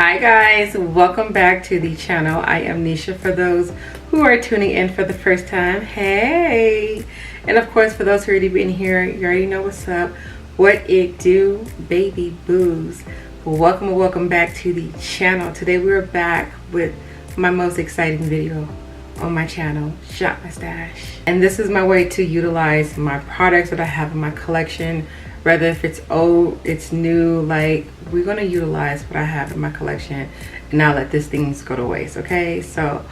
Hi guys, welcome back to the channel. I am Nisha for those who are tuning in for the first time. Hey! And of course for those who already been here, you already know what's up. What it do, baby boos. Welcome back to the channel. Today we're back with my most exciting video on my channel, Shop My Stash. And this is my way to utilize my products that I have in my collection. Whether if it's old, it's new, like we're gonna utilize what I have in my collection and not let these things go to waste. Okay, so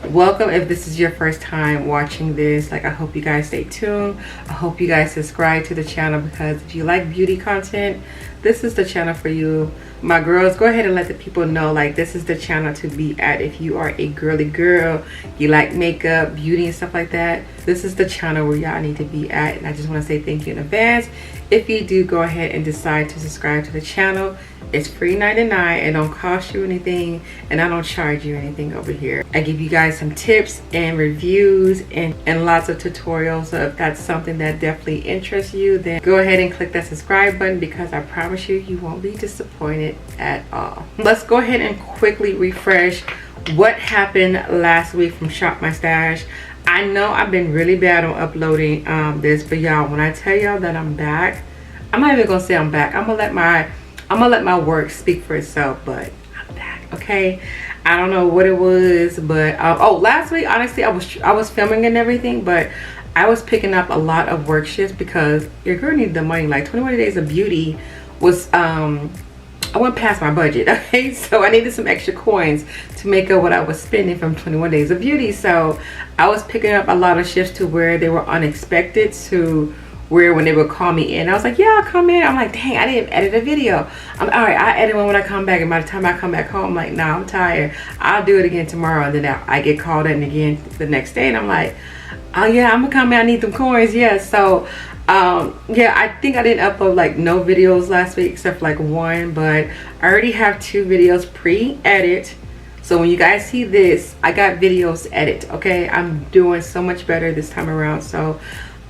welcome. If this is your first time watching this, like I hope you guys stay tuned. I hope you guys subscribe to the channel, because if you like beauty content, this is the channel for you. My girls, go ahead and let the people know, like, this is the channel to be at. If you are a girly girl, you like makeup, beauty and stuff like that, this is the channel where y'all need to be at. And I just want to say thank you in advance. If you do go ahead and decide to subscribe to the channel, it's free 99. It don't cost you anything, and I don't charge you anything over here. I give you guys some tips and reviews and lots of tutorials. So if that's something that definitely interests you, then go ahead and click that subscribe button, because I promise you, you won't be disappointed at all. Let's go ahead and quickly refresh what happened last week from Shop My Stash. I know I've been really bad on uploading this, but y'all, when I tell y'all that I'm back, I'm not even gonna say I'm back. I'm gonna let my work speak for itself, but I'm back. Okay, I don't know what it was, but oh, last week honestly I was filming and everything, but I was picking up a lot of work shifts because your girl needed the money. Like 21 Days of Beauty was I went past my budget, okay? So I needed some extra coins to make up what I was spending from 21 Days of Beauty. So I was picking up a lot of shifts to where they were unexpected, to where when they would call me in, I was like, yeah, I'll come in. I'm like, dang, I didn't edit a video. I'm all right, I edit one when I come back. And by the time I come back home, I'm like, nah, I'm tired. I'll do it again tomorrow. And then I get called in again the next day. And I'm like, oh yeah, I'm gonna come in. I need them coins. Yeah, so yeah, I think I didn't upload like no videos last week except for like one, but I already have 2 videos pre-edit. So when you guys see this, I got videos edit. Okay, I'm doing so much better this time around. So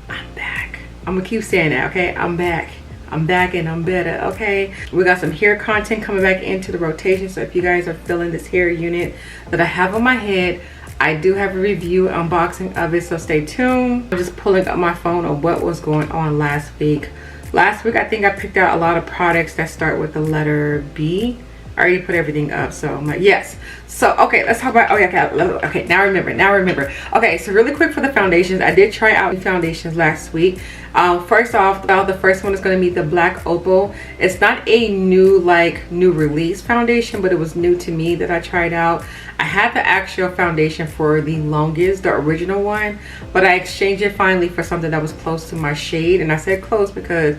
I'm back. I'm gonna keep saying that. Okay, I'm back and I'm better. Okay, we got some hair content coming back into the rotation. So if you guys are feeling this hair unit that I have on my head, I do have a review unboxing of it, so stay tuned. I'm just pulling up my phone of what was going on last week. Last week I think I picked out a lot of products that start with the letter B. I already put everything up, so I'm like, yes. So okay, let's talk about, oh yeah, okay, now I remember. Okay, so really quick for the foundations, I did try out foundations last week. First off, the first one is going to be the Black Opal. It's not a new release foundation, but it was new to me that I tried out. I had the actual foundation for the longest, the original one, but I exchanged it finally for something that was close to my shade. And I said close because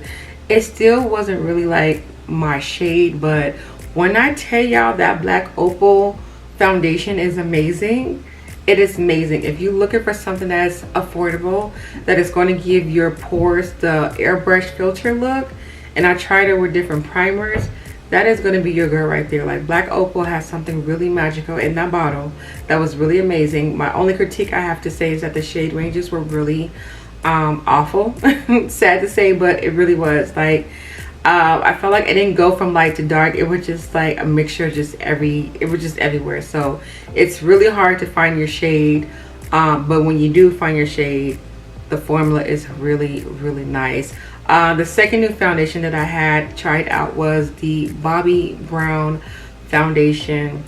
it still wasn't really like my shade, but when I tell y'all that Black Opal foundation is amazing, it is amazing. If you're looking for something that's affordable, that is going to give your pores the airbrush filter look, and I tried it with different primers, that is going to be your girl right there. Like, Black Opal has something really magical in that bottle that was really amazing. My only critique I have to say is that the shade ranges were really awful. Sad to say, but it really was. Like, I felt like it didn't go from light to dark. It was just like a mixture, it was just everywhere. So it's really hard to find your shade, but when you do find your shade, the formula is really nice. The second new foundation that I had tried out was the Bobbi Brown foundation.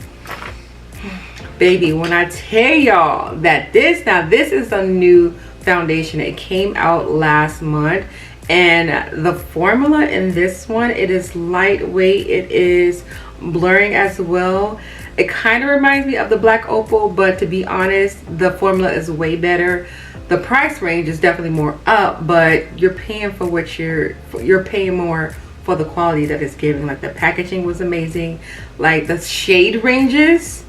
Baby, when I tell y'all that this is a new foundation, it came out last month. And the formula in this one, it is lightweight, it is blurring as well. It kind of reminds me of the Black Opal, but to be honest, the formula is way better. The price range is definitely more up, but you're paying for what you're paying more for the quality that it's giving. Like, the packaging was amazing, like the shade ranges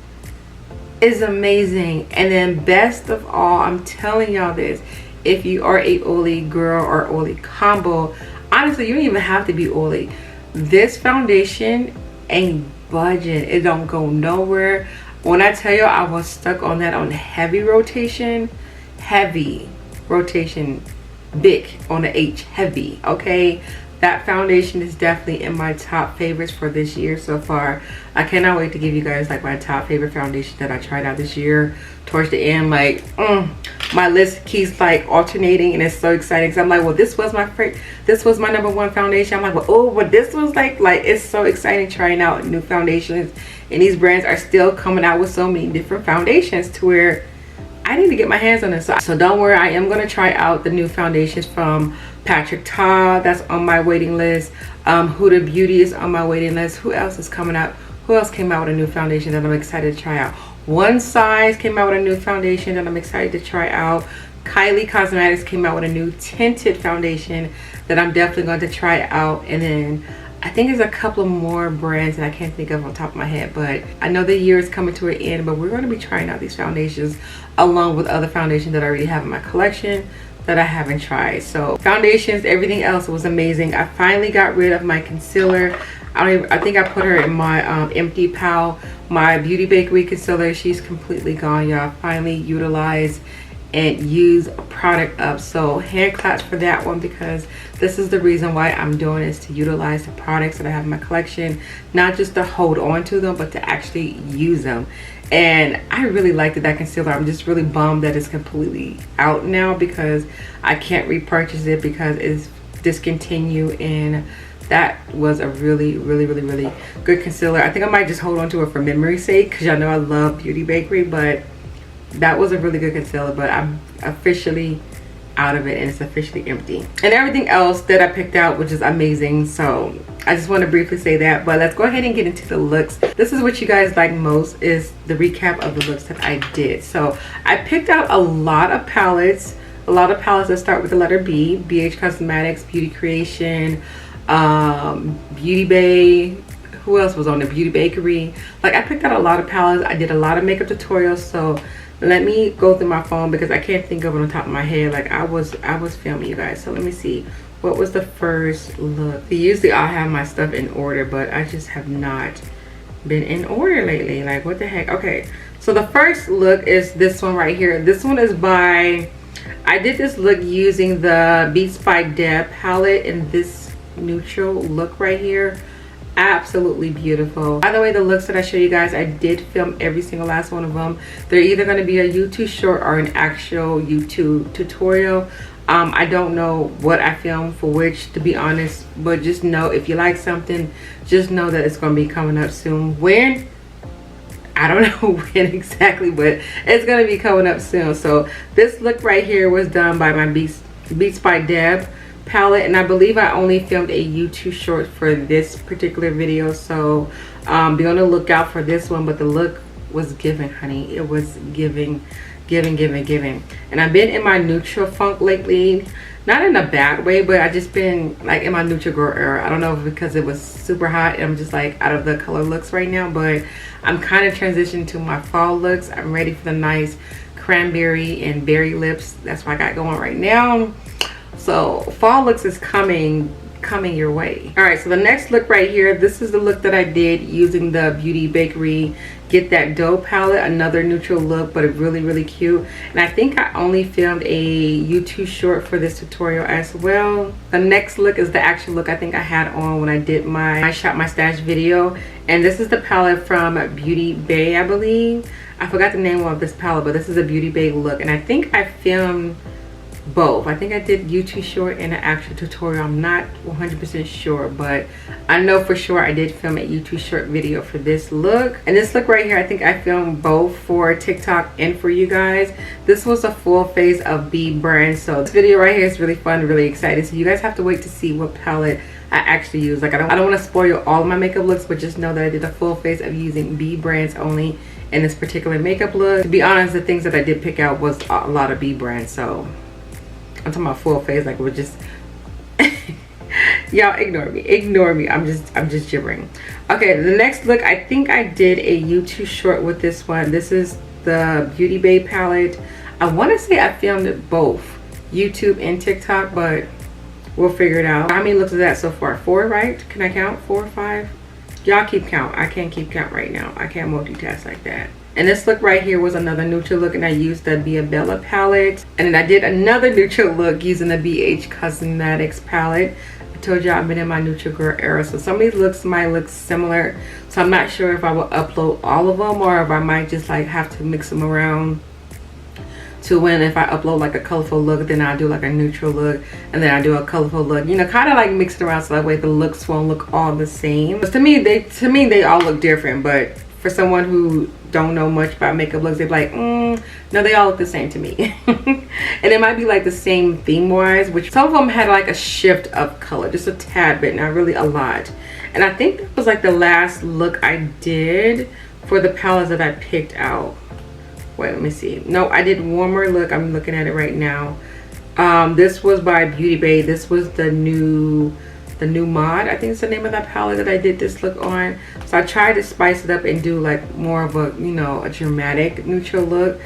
is amazing. And then best of all, I'm telling y'all this, if you are a oily girl or oily combo, honestly, you don't even have to be oily. This foundation ain't budging. It don't go nowhere. When I tell you I was stuck on that on heavy rotation, big on the H, heavy, okay? that foundation is definitely in my top favorites for this year so far. I cannot wait to give you guys like my top favorite foundation that I tried out this year. Towards the end, like my list keeps like alternating, and it's so exciting because I'm like, well, this was my #1 foundation. I'm like, well, oh, but this was like it's so exciting trying out new foundations, and these brands are still coming out with so many different foundations to where I need to get my hands on this. So don't worry, I am going to try out the new foundations from Patrick Ta. That's on my waiting list. Huda Beauty is on my waiting list. Who else is coming out? Who else came out with a new foundation that I'm excited to try out? One Size came out with a new foundation that I'm excited to try out. Kylie Cosmetics came out with a new tinted foundation that I'm definitely going to try out. And then I think there's a couple more brands that I can't think of on top of my head, but I know the year is coming to an end, but we're going to be trying out these foundations along with other foundations that I already have in my collection that I haven't tried. So foundations, everything else was amazing. I finally got rid of my concealer. I think I put her in my empty pile, my Beauty Bakery concealer. She's completely gone, y'all. Finally utilized and use a product up. So hand claps for that one, because this is the reason why I'm doing is to utilize the products that I have in my collection, not just to hold on to them, but to actually use them. And I really liked that concealer. I'm just really bummed that it's completely out now because I can't repurchase it because it's discontinued, and that was a really good concealer. I think I might just hold on to it for memory's sake, because y'all know I love Beauty Bakery, but that was a really good concealer. But I'm officially out of it, and it's officially empty. And everything else that I picked out, which is amazing. So I just want to briefly say that, but let's go ahead and get into the looks. This is what you guys like most, is the recap of the looks that I did. So I picked out a lot of palettes that start with the letter B. BH Cosmetics, Beauty Creation, Beauty Bay. Who else was on the Beauty Bakery? Like, I picked out a lot of palettes. I did a lot of makeup tutorials, so let me go through my phone because I can't think of it on top of my head. Like, I was filming you guys. So let me see, what was the first look? Usually I have my stuff in order, but I just have not been in order lately. Like, what the heck? Okay, so the first look is this one right here. This one is by, I did this look using the Beats by Deb palette in this neutral look right here. Absolutely beautiful. By the way, the looks that I show you guys, I did film every single last one of them. They're either going to be a YouTube short or an actual YouTube tutorial. I don't know what I filmed for which, to be honest, but just know if you like something, just know that it's going to be coming up soon. When? I don't know when exactly, but it's going to be coming up soon. So this look right here was done by my Beats by Deb palette, and I believe I only filmed a YouTube short for this particular video, so be on the lookout for this one. But the look was giving, honey. It was giving. And I've been in my neutral funk lately, not in a bad way, but I just been like in my neutral girl era. I don't know if because it was super hot and I'm just like out of the color looks right now, but I'm kind of transitioning to my fall looks. I'm ready for the nice cranberry and berry lips. That's what I got going right now. So fall looks is coming your way. All right, so the next look right here, this is the look that I did using the Beauty Bakery Get That Dough palette. Another neutral look, but really cute. And I think I only filmed a YouTube short for this tutorial as well. The next look is the actual look I think I had on when I did my Shop My Stash video, and this is the palette from Beauty Bay, I believe. I forgot the name of this palette, but this is a Beauty Bay look, and I think I filmed both. I think I did YouTube short and an actual tutorial. I'm not 100% sure, but I know for sure I did film a YouTube short video for this look. And this look right here, I think I filmed both for TikTok and for you guys. This was a full face of B brand, so this video right here is really fun, really exciting. So you guys have to wait to see what palette I actually use. Like, I don't want to spoil all of my makeup looks, but just know that I did a full face of using B brands only in this particular makeup look. To be honest, the things that I did pick out was a lot of B brands, so I'm talking about full face. Like, we're just y'all ignore me. I'm just gibbering. Okay, the next look, I think I did a YouTube short with this one. This is the Beauty Bay palette. I want to say I filmed it both YouTube and TikTok, but we'll figure it out. How many looks is that so far? 4, right? Can I count? 4 or 5? Y'all keep count. I can't keep count right now. I can't multitask like that. And this look right here was another neutral look, and I used the Bia Bella palette. And then I did another neutral look using the BH Cosmetics palette. told you I've been in my neutral girl era, so some of these looks might look similar, so I'm not sure if I will upload all of them or if I might just like have to mix them around to when if I upload like a colorful look, then I do like a neutral look, and then I do a colorful look, you know, kind of like mix it around so that way the looks won't look all the same. Because to me they all look different, but for someone who don't know much about makeup looks, they're like, no, they all look the same to me. And it might be like the same theme wise, which some of them had like a shift of color, just a tad bit, not really a lot. And I think that was like the last look I did for the palettes that I picked out. Wait, let me see. No, I did one more look. I'm looking at it right now. This was by Beauty Bay. This was the new mod, I think it's the name of that palette that I did this look on. So I tried to spice it up and do like more of a, you know, a dramatic neutral look,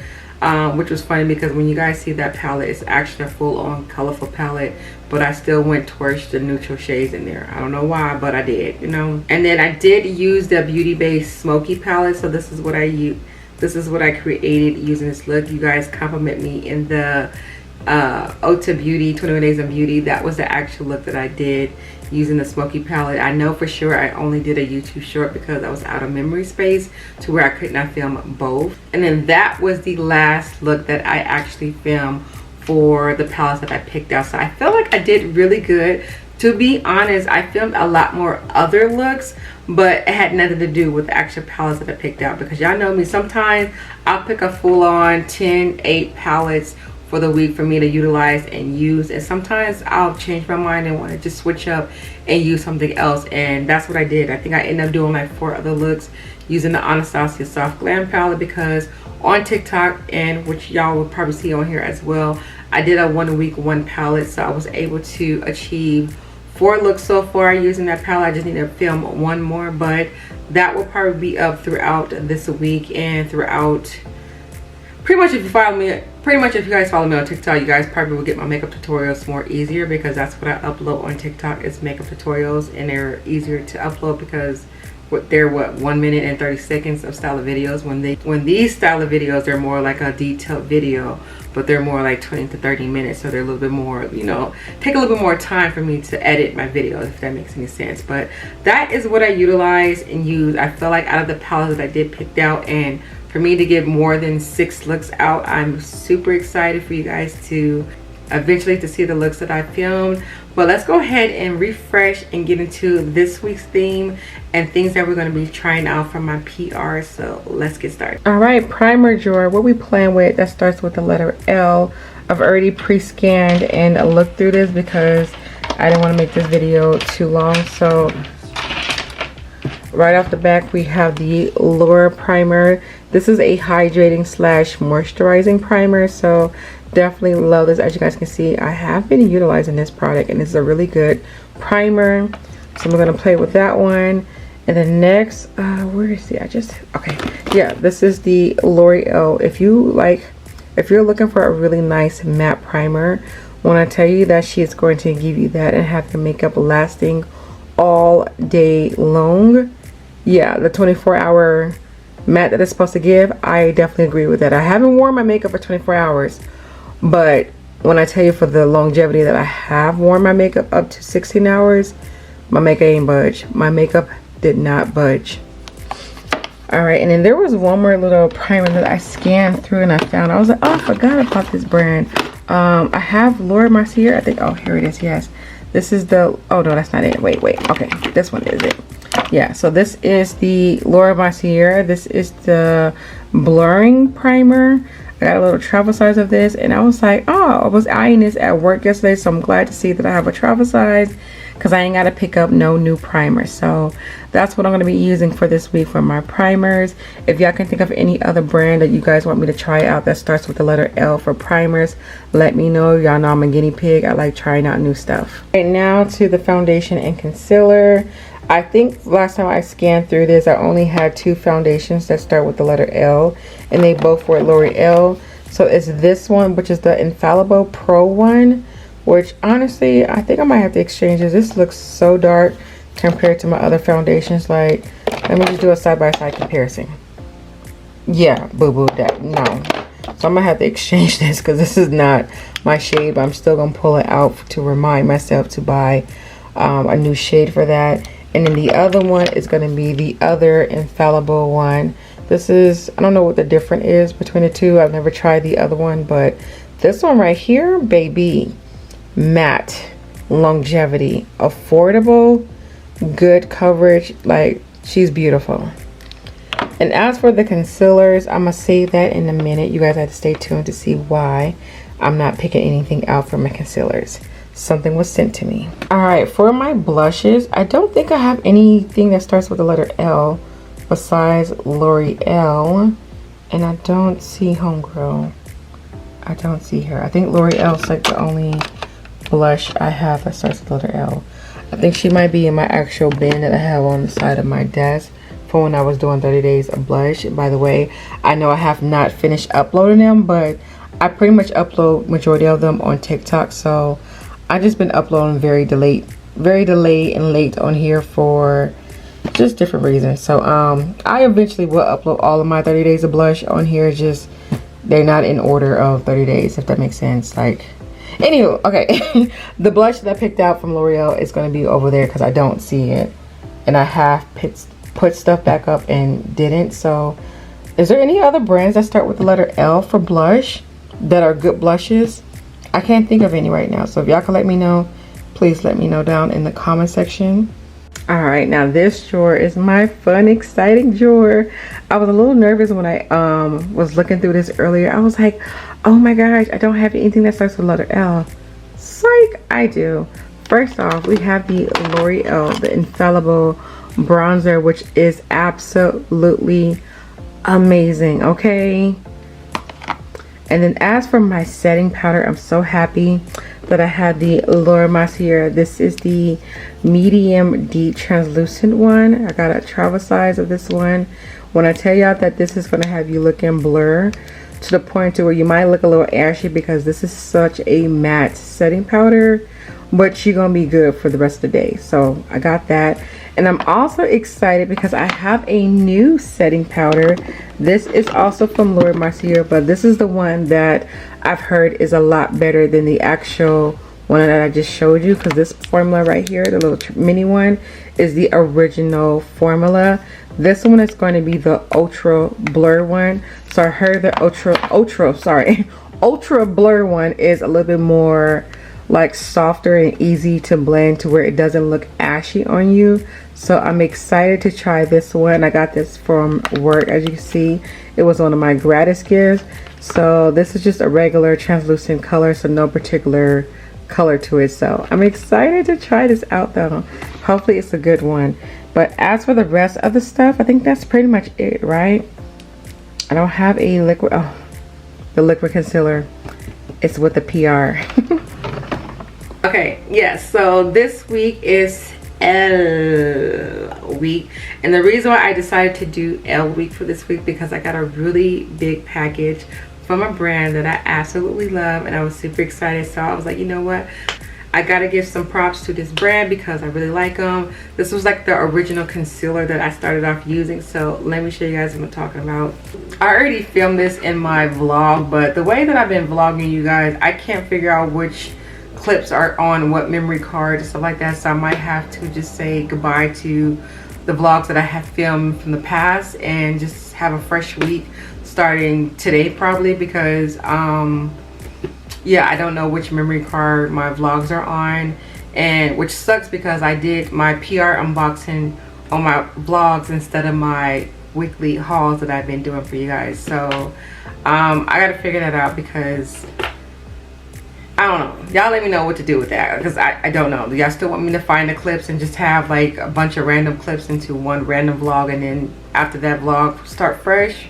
which was funny because when you guys see that palette, it's actually a full-on colorful palette, but I still went towards the neutral shades in there. I don't know why, but I did, you know. And then I did use the Beauty Bay Smoky palette, so this is what I used. This is what I created using this look. You guys compliment me in the Ulta Beauty 21 Days of Beauty. That was the actual look that I did using the smoky palette. I know for sure I only did a YouTube short because I was out of memory space to where I could not film both. And then that was the last look that I actually filmed for the palettes that I picked out. So I feel like I did really good. To be honest, I filmed a lot more other looks, but it had nothing to do with the actual palettes that I picked out, because y'all know me, sometimes I'll pick a full-on 8 palettes for the week for me to utilize and use, and sometimes I'll change my mind and want to just switch up and use something else, and that's what I did. I think I ended up doing like 4 other looks using the Anastasia Soft Glam palette, because on TikTok, and which y'all will probably see on here as well, I did a 1 week 1 palette, so I was able to achieve 4 looks so far using that palette. I just need to film 1 more, but that will probably be up throughout this week and throughout pretty much if you guys follow me on TikTok, you guys probably will get my makeup tutorials more easier, because that's what I upload on TikTok is makeup tutorials, and they're easier to upload because they're 1 minute and 30 seconds of style of videos. When these style of videos, they're more like a detailed video, but they're more like 20 to 30 minutes, so they're a little bit more, you know, take a little bit more time for me to edit my videos, if that makes any sense. But that is what I utilize and use. I feel like out of the palettes that I did pick out, and for me to get more than 6 looks out, I'm super excited for you guys to eventually to see the looks that I filmed. But let's go ahead and refresh and get into this week's theme and things that we're going to be trying out from my PR. So let's get started. All right, primer drawer. What we playing with that starts with the letter L. I've already pre-scanned and looked through this because I didn't want to make this video too long. So right off the back, we have the Lorac primer. This is a hydrating slash moisturizing primer, so definitely love this. As you guys can see, I have been utilizing this product, and it's a really good primer. So we're gonna play with that one. And then next, where is the? Okay, yeah, this is the Loreal. If you're looking for a really nice matte primer, when I tell you that she is going to give you that and have the makeup lasting all day long. Yeah, the 24-hour matte that it's supposed to give, I definitely agree with that. I haven't worn my makeup for 24 hours, but when I tell you for the longevity that I have worn my makeup up to 16 hours, my makeup ain't budge. My makeup did not budge. All right, and then there was one more little primer that I scanned through and I found. I was like, oh, I forgot about this brand. I have Laura Mercier, I think. Oh, here it is. Yes, this is the, oh no, that's not it. Wait, okay, this one is it. Yeah, so this is the Laura Mercier. This is the blurring primer. I got a little travel size of this, and I was like, oh, I was eyeing this at work yesterday, so I'm glad to see that I have a travel size, because I ain't got to pick up no new primer. So that's what I'm going to be using for this week for my primers. If y'all can think of any other brand that you guys want me to try out that starts with the letter L for primers, let me know. Y'all know I'm a guinea pig. I like trying out new stuff. Right now to the foundation and concealer. I think last time I scanned through this, I only had 2 foundations that start with the letter L, and they both were L'Oreal. So it's this one, which is the Infallible Pro one, which honestly, I think I might have to exchange this. This looks so dark compared to my other foundations. Like, let me just do a side-by-side comparison. Yeah, boo-boo, that, no. So I'm gonna have to exchange this because this is not my shade, but I'm still gonna pull it out to remind myself to buy a new shade for that. And then the other one is going to be the other infallible one. This is, I don't know what the difference is between the two. I've never tried the other one, but this one right here, baby, matte, longevity, affordable, good coverage. Like, she's beautiful. And as for the concealers, I'm gonna say that in a minute. You guys have to stay tuned to see why I'm not picking anything out for my concealers. Something was sent to me. All right, for my blushes, I don't think I have anything that starts with the letter L besides L'Oreal. And I don't see Homegirl. I don't see her. I think L'Oreal's like the only blush I have that starts with the letter L. I think she might be in my actual bin that I have on the side of my desk for when I was doing 30 days of blush. By the way, I know I have not finished uploading them, but I pretty much upload majority of them on TikTok. So I just been uploading very delayed and late on here for just different reasons. So I eventually will upload all of my 30 days of blush on here. Just they're not in order of 30 days, if that makes sense. Like, anywho, okay. The blush that I picked out from L'Oreal is going to be over there because I don't see it, and I have put stuff back up and didn't. So is there any other brands that start with the letter L for blush that are good blushes? I can't think of any right now. So if y'all can let me know, please let me know down in the comment section. All right, now this drawer is my fun, exciting drawer. I was a little nervous when I was looking through this earlier. I was like, oh my gosh, I don't have anything that starts with the letter L. Psych, I do. First off, we have the L'Oreal, the Infallible Bronzer, which is absolutely amazing, okay? And then as for my setting powder, I'm so happy that I had the Laura Mercier. This is the medium deep translucent one. I got a travel size of this one. When I tell y'all that this is going to have you looking blur to the point to where you might look a little ashy, because this is such a matte setting powder, but you're gonna be good for the rest of the day. So I got that. And I'm also excited because I have a new setting powder. This is also from Laura Mercier, but this is the one that I've heard is a lot better than the actual one that I just showed you, because this formula right here, the little mini one, is the original formula. This one is going to be the ultra blur one. So I heard the ultra blur one is a little bit more like softer and easy to blend to where it doesn't look ashy on you. So I'm excited to try this one. I got this from work. As you can see, it was one of my gratis gifts. So this is just a regular translucent color, so no particular color to it. So I'm excited to try this out though. Hopefully it's a good one. But as for the rest of the stuff, I think that's pretty much it, right? I don't have a liquid, oh, the liquid concealer. It's with the PR. Okay, yes, so this week is L week, and the reason why I decided to do L week for this week, because I got a really big package from a brand that I absolutely love, and I was super excited. So I was like, you know what, I gotta give some props to this brand because I really like them. This was like the original concealer that I started off using, so let me show you guys what I'm talking about. I already filmed this in my vlog, but the way that I've been vlogging you guys, I can't figure out which clips are on what memory card and stuff like that, so I might have to just say goodbye to the vlogs that I have filmed from the past and just have a fresh week starting today probably, because yeah, I don't know which memory card my vlogs are on, and which sucks because I did my PR unboxing on my vlogs instead of my weekly hauls that I've been doing for you guys. So I gotta figure that out, because I don't know. Y'all let me know what to do with that, because I don't know. Do y'all still want me to find the clips and just have like a bunch of random clips into one random vlog, and then after that vlog start fresh?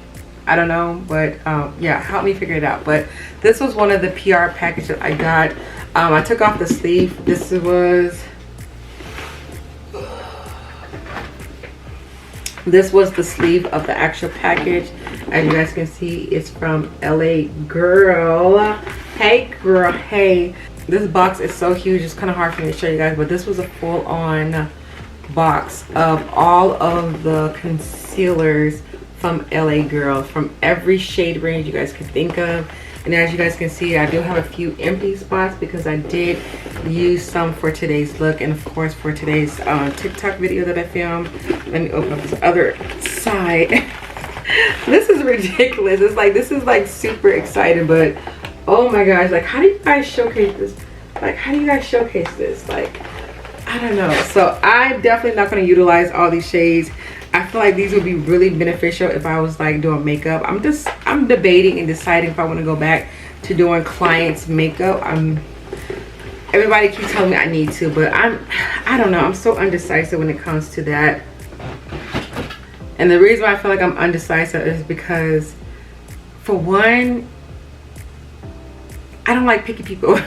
I don't know, but yeah, help me figure it out. But this was one of the PR packages that I got. I took off the sleeve. This was the sleeve of the actual package. As you guys can see, it's from LA Girl. Hey girl, hey. This box is so huge, it's kind of hard for me to show you guys, but this was a full-on box of all of the concealers from LA Girl, from every shade range you guys could think of. And as you guys can see, I do have a few empty spots because I did use some for today's look, and of course for today's TikTok video that I filmed. Let me open up this other side. This is ridiculous. It's like, this is like super exciting, but oh my gosh, like how do you guys showcase this? Like how do you guys showcase this? Like, I don't know. So I'm definitely not going to utilize all these shades. I feel like these would be really beneficial if I was like doing makeup. I'm debating and deciding if I want to go back to doing clients makeup. Everybody keeps telling me I need to, but I don't know. I'm so undecisive when it comes to that. And the reason why I feel like I'm undecisive is because, for one, I don't like picky people.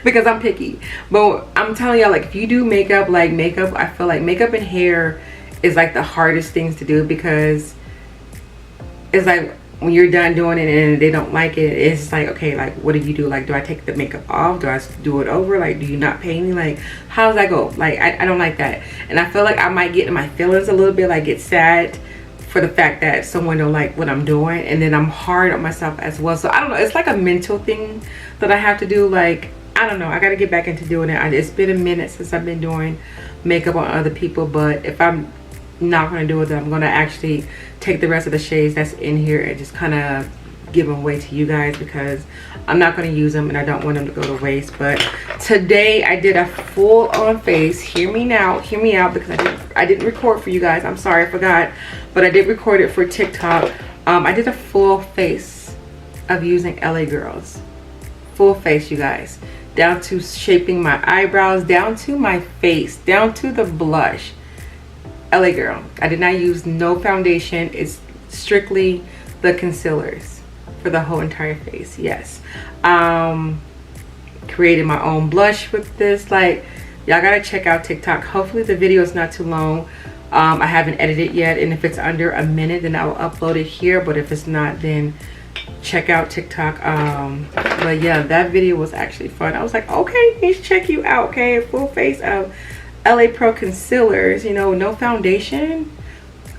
Because I'm picky. But I'm telling y'all, like, if you do makeup, like makeup, I feel like makeup and hair is like the hardest things to do, because it's like when you're done doing it and they don't like it, it's like, okay, like what do you do? Like, do I take the makeup off? Do I do it over? Like, do you not pay me? Like, how does that go? Like, I don't like that. And I feel like I might get in my feelings a little bit, like get sad for the fact that someone don't like what I'm doing, and then I'm hard on myself as well. So I don't know, it's like a mental thing that I have to do. Like, I don't know, I gotta get back into doing it. It's been a minute since I've been doing makeup on other people, but if I'm not gonna do it, then I'm gonna actually take the rest of the shades that's in here and just kind of give them away to you guys, because I'm not gonna use them and I don't want them to go to waste. But today I did a full on face. Hear me now, hear me out, because I didn't record for you guys. I'm sorry, I forgot, but I did record it for TikTok. I did a full face of using LA Girls. Full face, you guys, down to shaping my eyebrows, down to my face, down to the blush. LA Girl. I did not use no foundation. It's strictly the concealers for the whole entire face. Yes. Created my own blush with this. Like, y'all gotta check out TikTok. Hopefully the video is not too long. I haven't edited yet, and if it's under a minute, then I will upload it here, but if it's not, then check out TikTok. But yeah, that video was actually fun. I was like, okay, let's check you out. Okay, full face of LA Pro concealers, you know, no foundation.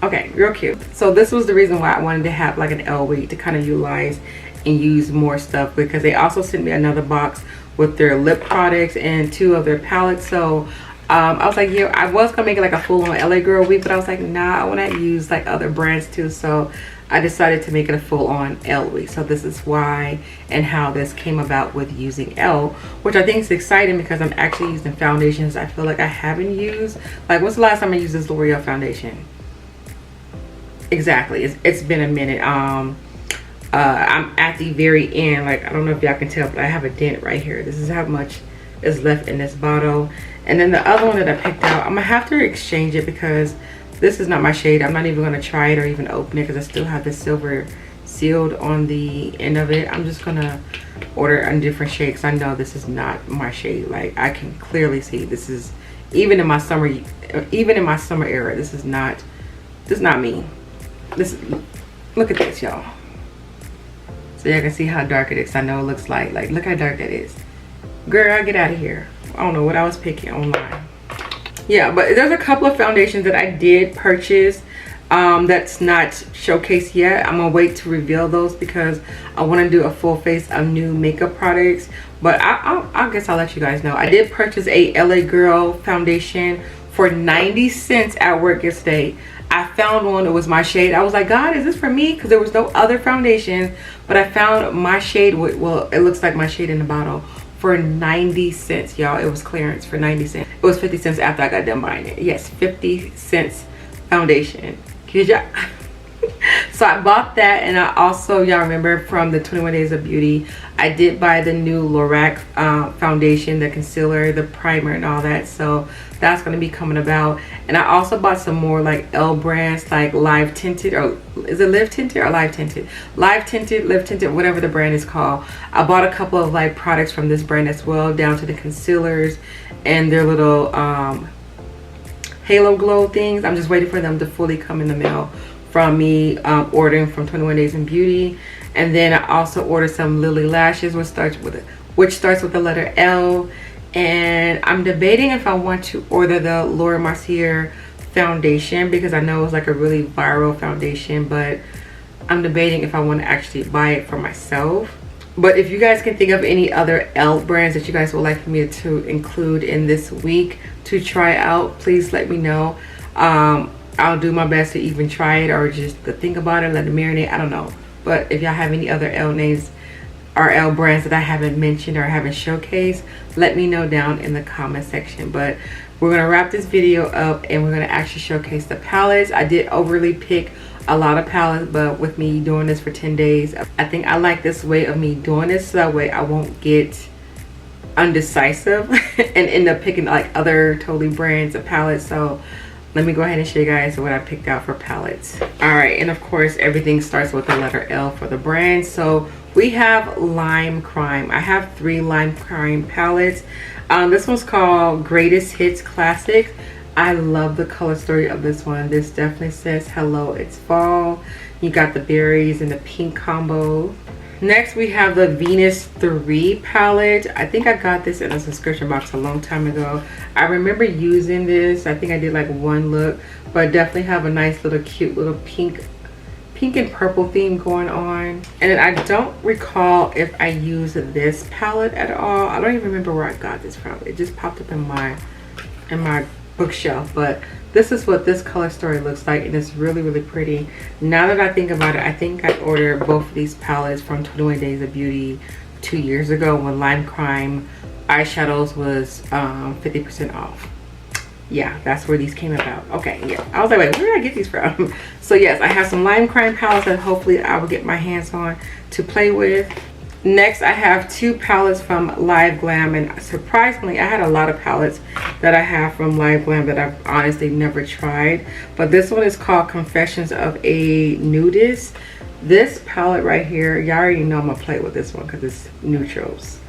Okay, real cute. So this was the reason why I wanted to have like an L wig to kind of utilize and use more stuff, because they also sent me another box with their lip products and 2 of their palettes. So I was like, yeah, I was gonna make it like a full-on LA Girl wig, but I was like, nah, I want to use like other brands too. So I decided to make it a full-on L wig. So this is why and how this came about with using L, which I think is exciting, because I'm actually using foundations I feel like I haven't used. Like, when's the last time I used this Loreal foundation? Exactly, it's been a minute. I'm at the very end. Like, I don't know if y'all can tell, but I have a dent right here. This is how much is left in this bottle. And then the other one that I picked out, I'm gonna have to exchange it because this is not my shade. I'm not even gonna try it or even open it, because I still have the silver sealed on the end of it. I'm just gonna order a different shade, because I know this is not my shade. Like, I can clearly see this is, even in my summer era, this is not me. Look at this, y'all. So y'all can see how dark it is. I know it looks like look how dark that is. Girl, get out of here. I don't know what I was picking online. Yeah, but there's a couple of foundations that I did purchase that's not showcased yet. I'm gonna wait to reveal those, because I want to do a full face of new makeup products. But I guess I'll let you guys know. I did purchase a LA Girl foundation for 90 cents at work yesterday. I found one that was my shade. I was like, God, is this for me? Because there was no other foundation, but I found my shade. Well, it looks like my shade in the bottle for 90 cents, y'all. It was clearance for 90 cents. It was 50 cents after I got done buying it. Yes, 50 cents foundation. So I bought that, and I also, y'all remember from the 21 Days of Beauty, I did buy the new Lorac foundation, the concealer, the primer, and all that. So that's going to be coming about. And I also bought some more like L brands, like Live Tinted, or is it Live Tinted or Live Tinted? Live Tinted, Live Tinted, whatever the brand is called. I bought a couple of like products from this brand as well, down to the concealers and their little halo glow things. I'm just waiting for them to fully come in the mail from me ordering from 21 Days of Beauty. And then I also ordered some Lily lashes, which starts with the letter L. And I'm debating if I want to order the Laura Mercier foundation, because I know it's like a really viral foundation, but I'm debating if I want to actually buy it for myself But if you guys can think of any other e.l.f. brands that you guys would like for me to include in this week to try out, please let me know. I'll do my best to even try it, or just to think about it, let it marinate. I don't know. But if y'all have any other e.l.f. names or e.l.f. brands that I haven't mentioned or haven't showcased, let me know down in the comment section. But we're going to wrap this video up and we're going to actually showcase the palettes. I did overly pick a lot of palettes, but with me doing this for 10 days, I think I like this way of me doing this, so that way I won't get undecisive and end up picking like other totally brands of palettes. So let me go ahead and show you guys what I picked out for palettes. All right, and of course everything starts with the letter L for the brand. So we have Lime Crime. I have 3 Lime Crime palettes. This one's called Greatest Hits Classic. I love the color story of this one. This definitely says hello, it's fall. You got the berries and the pink combo. Next we have the Venus 3 palette. I think I got this in a subscription box a long time ago. I remember using this. I think I did like 1 look, but definitely have a nice little cute little pink and purple theme going on. And then I don't recall if I used this palette at all. I don't even remember where I got this from. It just popped up in my bookshelf. But this is what this color story looks like, and it's really pretty. Now that I think about it, I think I ordered both of these palettes from 21 Days of Beauty 2 years ago when Lime Crime eyeshadows was 50% off. Yeah, that's where these came about. Okay, yeah, I was like, wait, where did I get these from? So yes, I have some Lime Crime palettes that hopefully I will get my hands on to play with. Next, I have 2 palettes from Liveglam, and surprisingly, I had a lot of palettes that I have from Liveglam that I've honestly never tried. But this one is called Confessions of a Nudist. This palette right here, y'all already know I'm gonna play with this one because it's neutrals.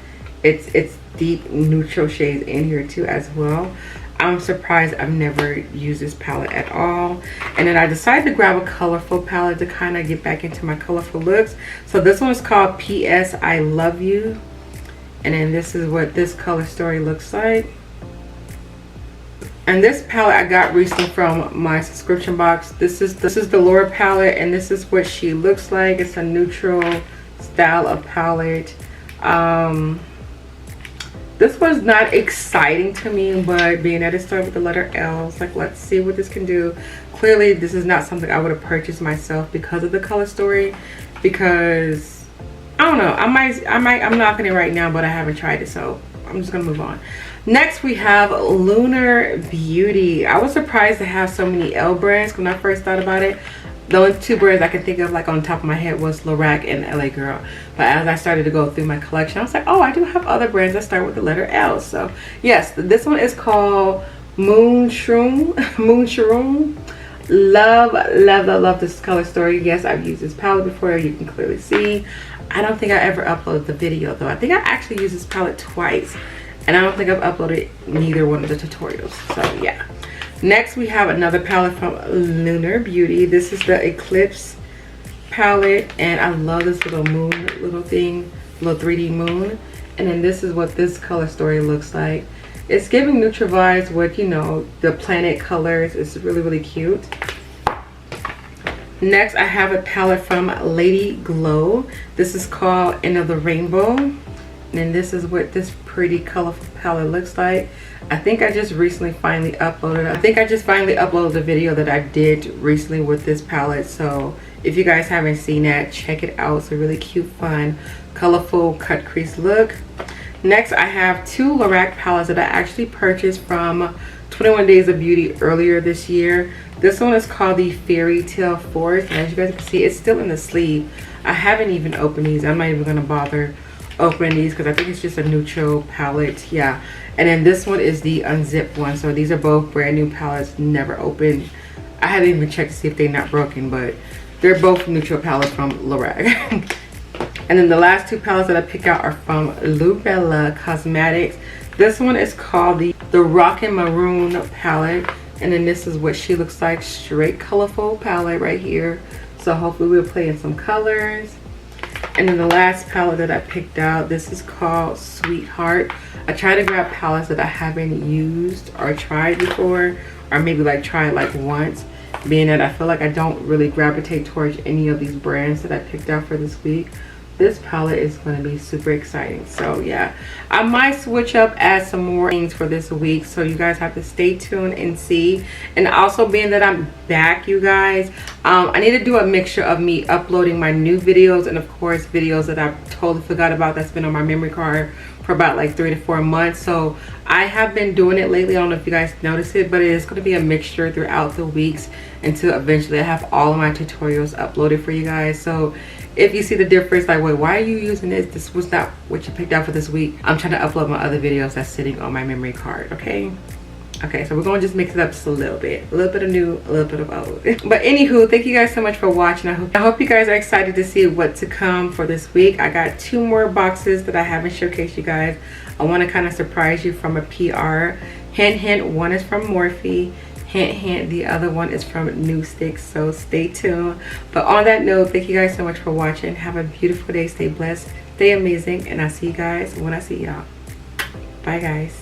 It's deep neutral shades in here too as well. I'm surprised I've never used this palette at all. And then I decided to grab a colorful palette to kind of get back into my colorful looks. So this one is called PS I Love You. And then this is what this color story looks like. And this palette I got recently from my subscription box. This is the Lorac palette, and this is what she looks like. It's a neutral style of palette. This was not exciting to me, but being that it started with the letter L, it's like, let's see what this can do. Clearly, this is not something I would have purchased myself because of the color story. Because I don't know, I'm knocking it right now, but I haven't tried it, so I'm just gonna move on. Next, we have Lunar Beauty. I was surprised to have so many e.l.f. brands when I first thought about it. The only 2 brands I can think of like on top of my head was Lorac and LA Girl. But as I started to go through my collection, I was like, oh, I do have other brands that start with the letter L. So yes, this one is called Moonshroom. Love this color story. Yes, I've used this palette before, you can clearly see. I don't think I ever uploaded the video though. I think I actually used this palette twice, and I don't think I've uploaded neither one of the tutorials. So yeah. Next, we have another palette from Lunar Beauty. This is the Eclipse palette, and I love this little moon, little 3D moon. And then this is what this color story looks like. It's giving neutral vibes with, you know, the planet colors. It's really cute. Next, I have a palette from Lady Glow. This is called End of the Rainbow. And this is what this pretty colorful palette looks like. I think I just recently finally uploaded the video that I did recently with this palette. So if you guys haven't seen that, check it out. It's a really cute, fun, colorful cut crease look. Next, I have 2 Lorac palettes that I actually purchased from 21 Days of Beauty earlier this year. This one is called the Fairy Tale Forest, and as you guys can see, it's still in the sleeve. I haven't even opened these. I'm not even going to bother opening these because I think it's just a neutral palette. Yeah. And then this one is the unzipped one. So these are both brand new palettes, never opened. I haven't even checked to see if they're not broken, but they're both neutral palettes from Lorac. And then the last 2 palettes that I picked out are from Loreal Cosmetics. This one is called the Rockin' Maroon palette, and then this is what she looks like, straight colorful palette right here. So hopefully we'll play in some colors. And then the last palette that I picked out, this is called Sweetheart. I try to grab palettes that I haven't used or tried before, or maybe like tried like once, being that I feel like I don't really gravitate towards any of these brands that I picked out for this week. this palette is going to be super exciting. So yeah, I might switch up, add some more things for this week, so you guys have to stay tuned and see. And also, being that I'm back, you guys, I need to do a mixture of me uploading my new videos and of course videos that I totally forgot about that's been on my memory card for about like 3 to 4 months. So I have been doing it lately. I don't know if you guys noticed it, but it is going to be a mixture throughout the weeks until eventually I have all of my tutorials uploaded for you guys. So if you see the difference, like, wait, why are you using this? This was not what you picked out for this week. I'm trying to upload my other videos that's sitting on my memory card, okay? Okay, so we're gonna just mix it up just a little bit of new, a little bit of old. But anywho, thank you guys so much for watching. I hope you guys are excited to see what to come for this week. I got 2 more boxes that I haven't showcased you guys. I want to kind of surprise you from a PR. Hint, hint, one is from Morphe. Hint, hint, the other one is from New Sticks. So stay tuned. But on that note, thank you guys so much for watching. Have a beautiful day. Stay blessed. Stay amazing. And I'll see you guys when I see y'all. Bye, guys.